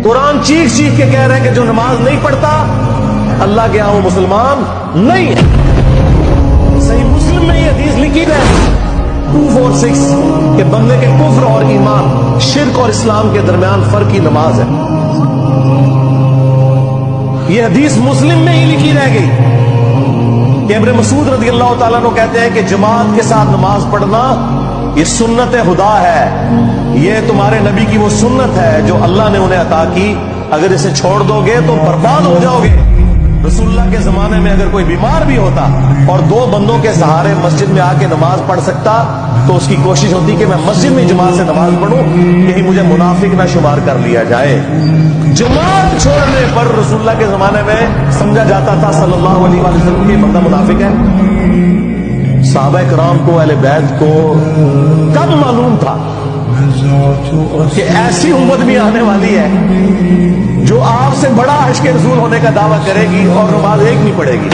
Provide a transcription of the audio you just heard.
قرآن چیخ چیخ کے کہہ رہے ہیں کہ جو نماز نہیں پڑھتا اللہ کے وہ مسلمان نہیں ہے۔ صحیح مسلم میں یہ حدیث لکھی ہے 246 کہ بندے کے کفر اور ایمان، شرک اور اسلام کے درمیان فرق کی نماز ہے۔ یہ حدیث مسلم میں ہی لکھی رہ گئی کہ ابن مسعود رضی اللہ تعالیٰ عنہ کہتے ہیں کہ جماعت کے ساتھ نماز پڑھنا یہ سنت خدا ہے، یہ تمہارے نبی کی وہ سنت ہے جو اللہ نے انہیں عطا کی، اگر اسے چھوڑ دو گے تو برباد ہو جاؤ گے۔ رسول اللہ کے زمانے میں اگر کوئی بیمار بھی ہوتا اور 2 بندوں کے سہارے مسجد میں آ کے نماز پڑھ سکتا تو اس کی کوشش ہوتی کہ میں مسجد میں جماعت سے نماز پڑھوں، کہیں مجھے منافق نہ شمار کر لیا جائے۔ جماعت چھوڑنے پر رسول اللہ کے زمانے میں سمجھا جاتا تھا صلی اللہ علیہ وسلم کہ بندہ منافق ہے۔ صحابہ کرام کو، اہل بیت کو کب معلوم تھا کہ ایسی امت بھی آنے والی ہے جو آپ سے بڑا عشق رسول ہونے کا دعویٰ کرے گی اور نماز ایک نہیں پڑھے گی؟